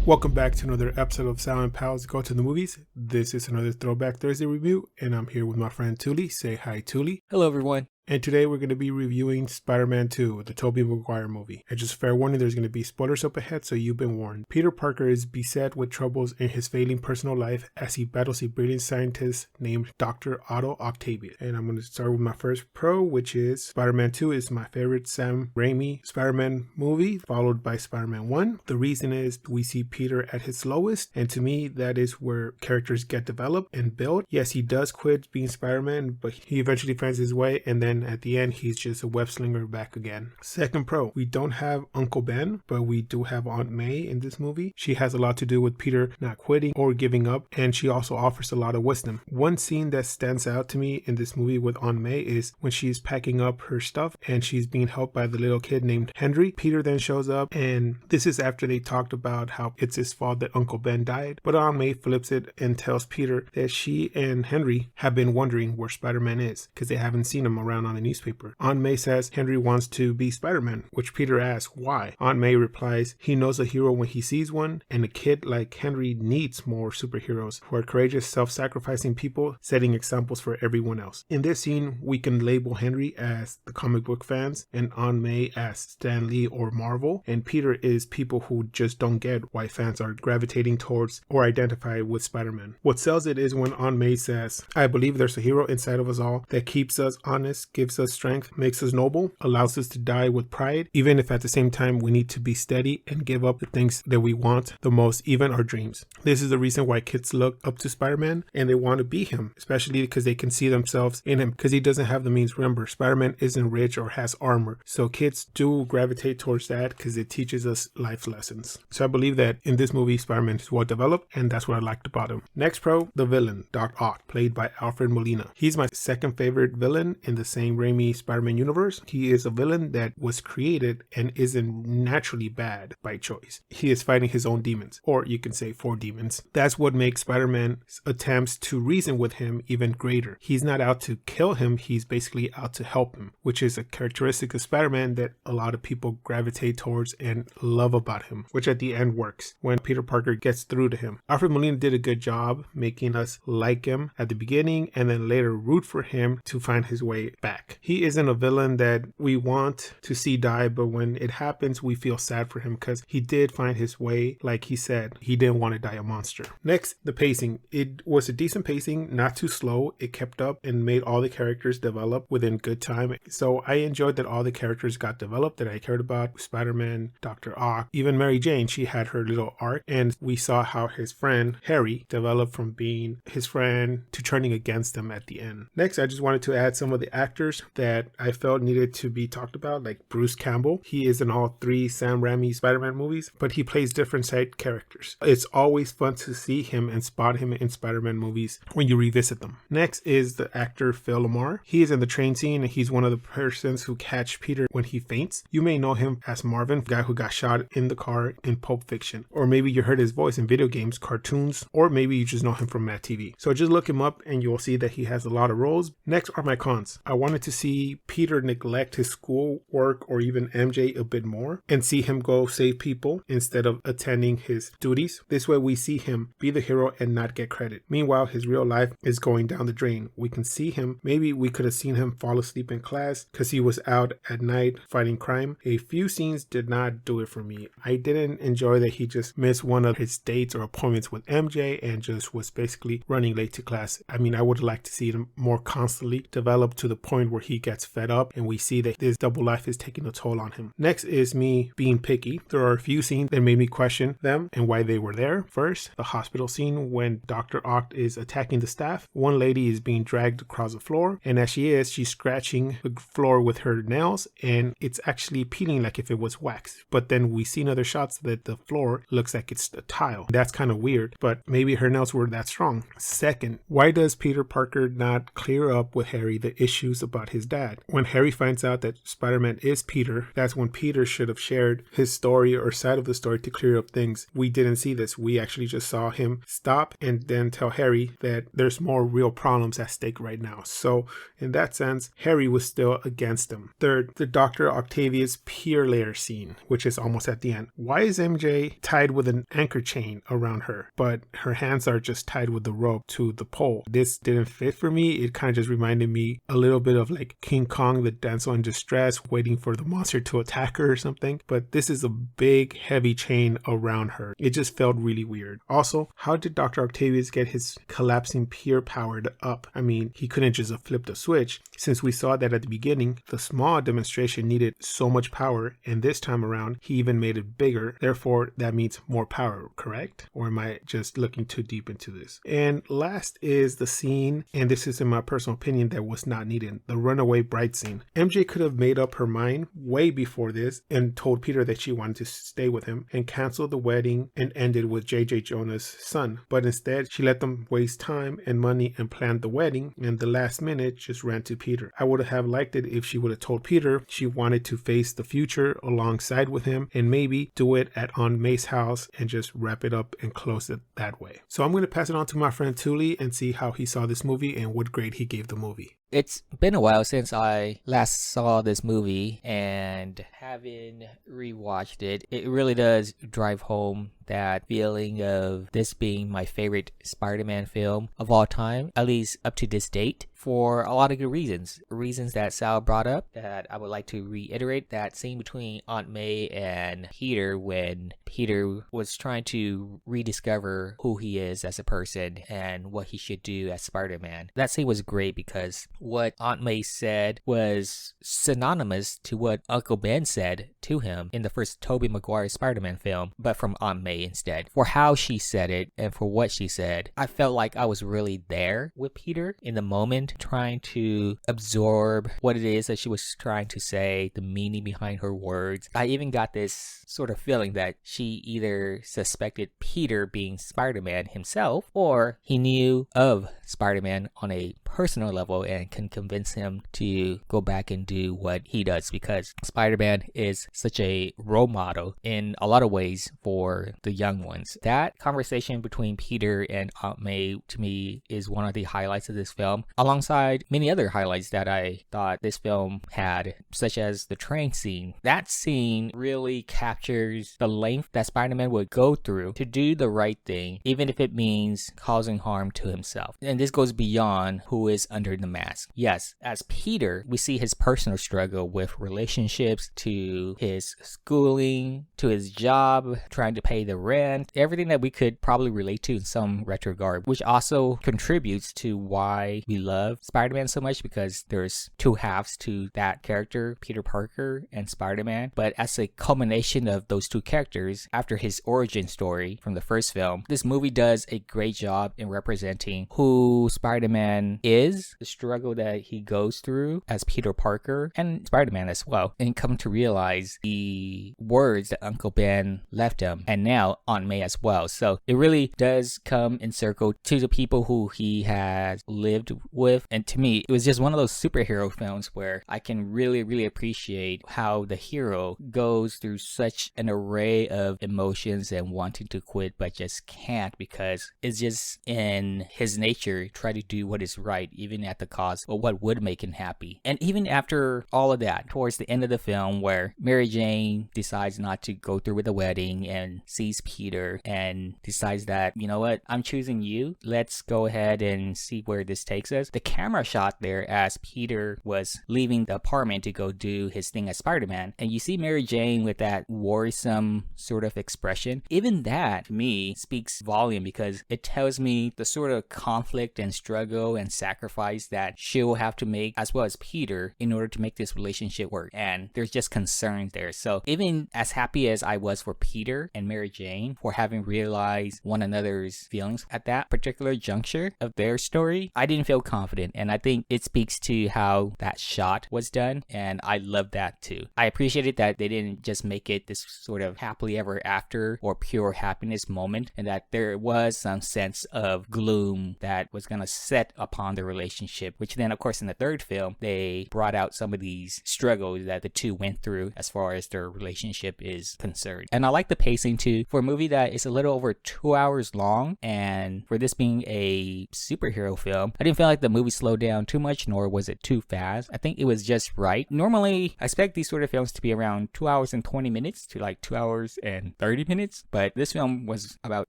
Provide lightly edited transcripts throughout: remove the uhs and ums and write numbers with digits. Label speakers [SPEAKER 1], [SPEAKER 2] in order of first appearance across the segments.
[SPEAKER 1] Welcome back to another episode of Silent Pals Go to the Movies. This is another Throwback Thursday review, and I'm here with my friend Touly. Say hi, Touly.
[SPEAKER 2] Hello, everyone.
[SPEAKER 1] And today we're going to be reviewing Spider-Man 2, the Tobey Maguire movie. And just fair warning, there's going to be spoilers up ahead, so you've been warned. Peter Parker is beset with troubles in his failing personal life as he battles a brilliant scientist named Dr. Otto Octavius. And I'm going to start with my first pro, which is Spider-Man 2 is my favorite Sam Raimi Spider-Man movie, followed by Spider-Man 1. The reason is we see Peter at his lowest, and to me, that is where characters get developed and built. Yes, he does quit being Spider-Man, but he eventually finds his way, and then at the end, he's just a web slinger back again. Second pro, we don't have Uncle Ben, but we do have Aunt May in this movie. She has a lot to do with Peter not quitting or giving up, and she also offers a lot of wisdom. One scene that stands out to me in this movie with Aunt May is when she's packing up her stuff and she's being helped by the little kid named Henry. Peter then shows up, and this is after they talked about how it's his fault that Uncle Ben died, but Aunt May flips it and tells Peter that she and Henry have been wondering where Spider-Man is because they haven't seen him around on the newspaper. Aunt May says Henry wants to be Spider-Man, which Peter asks why. Aunt May replies he knows a hero when he sees one, and a kid like Henry needs more superheroes who are courageous, self-sacrificing people, setting examples for everyone else. In this scene, we can label Henry as the comic book fans and Aunt May as Stan Lee or Marvel, and Peter is people who just don't get why fans are gravitating towards or identify with Spider-Man. What sells it is when Aunt May says, I believe there's a hero inside of us all that keeps us honest, gives us strength, makes us noble, allows us to die with pride, even if at the same time we need to be steady and give up the things that we want the most, even our dreams. This is the reason why kids look up to Spider-Man and they want to be him, especially because they can see themselves in him because he doesn't have the means. Remember, Spider-Man isn't rich or has armor, so kids do gravitate towards that because it teaches us life lessons. So I believe that in this movie, Spider-Man is well developed, and that's what I liked about him. Next pro, the Villain Dot Ock, played by Alfred Molina. He's my second favorite villain in the same Raimi Spider-Man universe. He is a villain that was created and isn't naturally bad by choice. He is fighting his own demons, or you can say 4 demons. That's what makes Spider-Man's attempts to reason with him even greater. He's not out to kill him, he's basically out to help him, which is a characteristic of Spider-Man that a lot of people gravitate towards and love about him, which at the end works when Peter Parker gets through to him. Alfred Molina did a good job making us like him at the beginning and then later root for him to find his way back. He isn't a villain that we want to see die, but when it happens, we feel sad for him because he did find his way. Like he said, he didn't want to die a monster. Next, the pacing. It was a decent pacing, not too slow. It kept up and made all the characters develop within good time. So I enjoyed that all the characters got developed that I cared about. Spider-Man, Dr. Ock, even Mary Jane, she had her little arc, and we saw how his friend Harry developed from being his friend to turning against him at the end. Next, I just wanted to add some of the actors that I felt needed to be talked about, like Bruce Campbell. He is in all 3 Sam Raimi Spider-Man movies, but he plays different side characters. It's always fun to see him and spot him in Spider-Man movies when you revisit them. Next is the actor Phil Lamar. He is in the train scene, and he's one of the persons who catch Peter when he faints. You may know him as Marvin, the guy who got shot in the car in Pulp Fiction, or maybe you heard his voice in video games, cartoons, or maybe you just know him from Mad TV. So just look him up and you'll see that he has a lot of roles. Next are my cons. I wanted to see Peter neglect his school work or even MJ a bit more and see him go save people instead of attending his duties. This way we see him be the hero and not get credit. Meanwhile, his real life is going down the drain. We can see him, maybe we could have seen him fall asleep in class because he was out at night fighting crime. A few scenes did not do it for me. I didn't enjoy that he just missed one of his dates or appointments with MJ and just was basically running late to class. I mean, I would like to see him more constantly develop to the point where he gets fed up and we see that this double life is taking a toll on him. Next is me being picky. There are a few scenes that made me question them and why they were there. First, the hospital scene when Dr. Ock is attacking the staff. One lady is being dragged across the floor, and as she is, she's scratching the floor with her nails, and it's actually peeling like if it was wax. But then we see in other shots that the floor looks like it's a tile. That's kind of weird, but maybe her nails were that strong. Second, why does Peter Parker not clear up with Harry the issues about his dad. When Harry finds out that Spider-Man is Peter, that's when Peter should have shared his story or side of the story to clear up things. We didn't see this. We actually just saw him stop and then tell Harry that there's more real problems at stake right now. So in that sense, Harry was still against him. Third, the Dr. Octavius pier layer scene, which is almost at the end. Why is MJ tied with an anchor chain around her, but her hands are just tied with the rope to the pole? This didn't fit for me. It kind of just reminded me a little bit of like King Kong, the damsel in distress, waiting for the monster to attack her or something. But this is a big, heavy chain around her. It just felt really weird. Also, how did Dr. Octavius get his collapsing pier powered up? I mean, he couldn't just have flipped a switch, since we saw that at the beginning, the small demonstration needed so much power, and this time around, he even made it bigger. Therefore, that means more power, correct? Or am I just looking too deep into this? And last is the scene, and this is in my personal opinion, that was not needed, the runaway bride scene. MJ could have made up her mind way before this and told Peter that she wanted to stay with him and canceled the wedding and ended with J.J. Jonah's son. But instead, she let them waste time and money and planned the wedding, and the last minute just ran to Peter. I would have liked it if she would have told Peter she wanted to face the future alongside with him and maybe do it at Aunt May's house and just wrap it up and close it that way. So I'm going to pass it on to my friend Touly and see how he saw this movie and what grade he gave the movie.
[SPEAKER 2] It's been a while since I last saw this movie, and having rewatched it, it really does drive home that feeling of this being my favorite Spider-Man film of all time, at least up to this date, for a lot of good reasons. Reasons that Sal brought up that I would like to reiterate. That scene between Aunt May and Peter when Peter was trying to rediscover who he is as a person and what he should do as Spider-Man. That scene was great because what Aunt May said was synonymous to what Uncle Ben said to him in the first Tobey Maguire Spider-Man film, but from Aunt May instead. For how she said it and for what she said, I felt like I was really there with Peter in the moment, trying to absorb what it is that she was trying to say, the meaning behind her words. I even got this sort of feeling that she either suspected Peter being Spider-Man himself, or he knew of Spider-Man on a personal level and can convince him to go back and do what he does, because Spider-Man is such a role model in a lot of ways for the young ones. That conversation between Peter and Aunt May, to me, is one of the highlights of this film, alongside many other highlights that I thought this film had, such as the train scene. That scene really captures the length that Spider-Man would go through to do the right thing, even if it means causing harm to himself. And this goes beyond who is under the mask. Yes, as Peter, we see his personal struggle with relationships, to his schooling, to his job, trying to pay the rent, everything that we could probably relate to in some regard, which also contributes to why we love Spider-Man so much, because there's two halves to that character, Peter Parker and Spider-Man. But as a culmination of those two characters, after his origin story from the first film, this movie does a great job in representing who Spider-Man is, the struggle that he goes through as Peter Parker and Spider-Man as well, and come to realize the words that Uncle Ben left him, and now Aunt May as well. So it really does come in circle to the people who he has lived with. And to me, it was just one of those superhero films where I can really appreciate how the hero goes through such an array of emotions and wanting to quit but just can't, because it's just in his nature try to do what is right, even at the cost of what would make him happy. And even after all of that, towards the end of the film, where Mary Jane decides not to go through with the wedding and sees Peter and decides that, you know what, I'm choosing you, let's go ahead and see where this takes us. The camera shot there as Peter was leaving the apartment to go do his thing as Spider-Man, and you see Mary Jane with that worrisome sort of expression. Even that, to me, speaks volume, because it tells me the sort of conflict and struggle and sacrifice that she'll have to make, as well as Peter, in order to make this relationship work. And there's just concern there. So even as happy as I was for Peter and Mary Jane, Jane for having realized one another's feelings at that particular juncture of their story, I didn't feel confident. And I think it speaks to how that shot was done. And I love that too. I appreciated that they didn't just make it this sort of happily ever after or pure happiness moment, and that there was some sense of gloom that was going to set upon the relationship, which then, of course, in the third film, they brought out some of these struggles that the two went through as far as their relationship is concerned. And I like the pacing too. For a movie that is a little over 2 hours long, and for this being a superhero film, I didn't feel like the movie slowed down too much, nor was it too fast. I think it was just right. Normally, I expect these sort of films to be around 2 hours and 20 minutes to like 2 hours and 30 minutes, but this film was about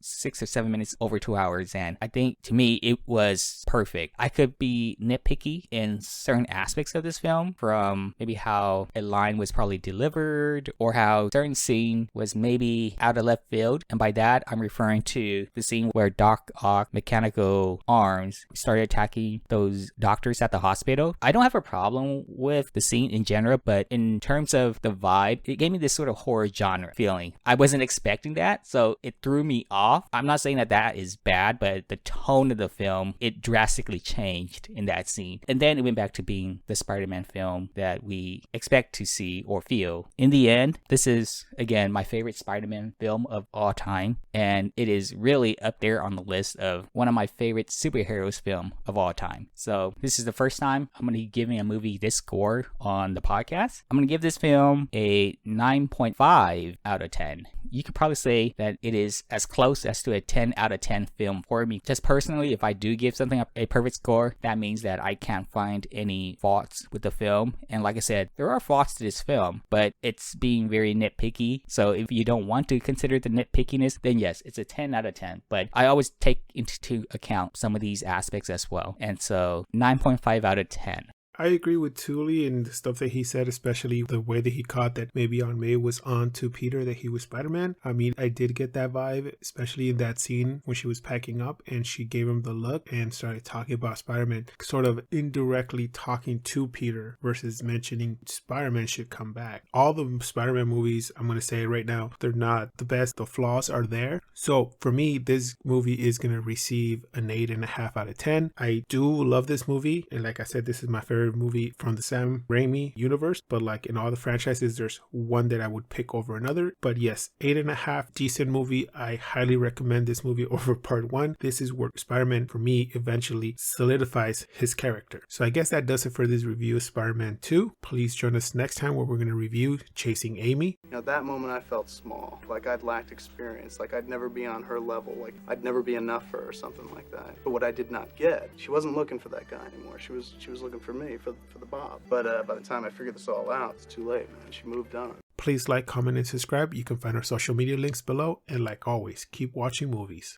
[SPEAKER 2] 6 or 7 minutes over 2 hours, and I think to me it was perfect. I could be nitpicky in certain aspects of this film, from maybe how a line was probably delivered or how certain scene was maybe out of left field, and by that I'm referring to the scene where Doc Ock mechanical arms started attacking those doctors at the hospital. I don't have a problem with the scene in general, but in terms of the vibe, it gave me this sort of horror genre feeling. I wasn't expecting that, so it threw me off. I'm not saying that that is bad, but the tone of the film, it drastically changed in that scene. And then it went back to being the Spider-Man film that we expect to see or feel. In the end, this is, again, my favorite Spider-Man film of all time, and it is really up there on the list of one of my favorite superheroes film of all time. So this is the first time I'm going to be giving a movie this score on the podcast. I'm going to give this film a 9.5 out of 10. You could probably say that it is as close as to a 10 out of 10 film for me. Just personally, if I do give something a perfect score, that means that I can't find any faults with the film. And like I said, there are faults to this film, but it's being very nitpicky. So if you don't want to consider the nitpickiness, then yes, it's a 10 out of 10. But I always take into account some of these aspects as well. And so 9.5 out of 10.
[SPEAKER 1] I agree with Touly and the stuff that he said, especially the way that he caught that maybe Aunt May was on to Peter, that he was Spider-Man. I mean, I did get that vibe, especially in that scene when she was packing up and she gave him the look and started talking about Spider-Man, sort of indirectly talking to Peter versus mentioning Spider-Man should come back. All the Spider-Man movies, I'm going to say right now, they're not the best. The flaws are there. So for me, this movie is going to receive an 8.5 out of 10. I do love this movie. And like I said, this is my favorite movie from the Sam Raimi universe, but like in all the franchises, there's one that I would pick over another. But yes, 8.5, decent movie. I highly recommend this movie over part 1. This is where Spider-Man for me eventually solidifies his character. So I guess that does it for this review of Spider-Man 2. Please join us next time where we're going to review Chasing Amy.
[SPEAKER 3] You know, that moment I felt small, like I'd lacked experience, like I'd never be on her level, like I'd never be enough for her or something like that. But what I did not get, she wasn't looking for that guy anymore. She was looking for me, for the Bob. But by the time I figured this all out, it's too late, man. She moved on.
[SPEAKER 1] Please like, comment, and subscribe. You can find our social media links below. And like always, keep watching movies.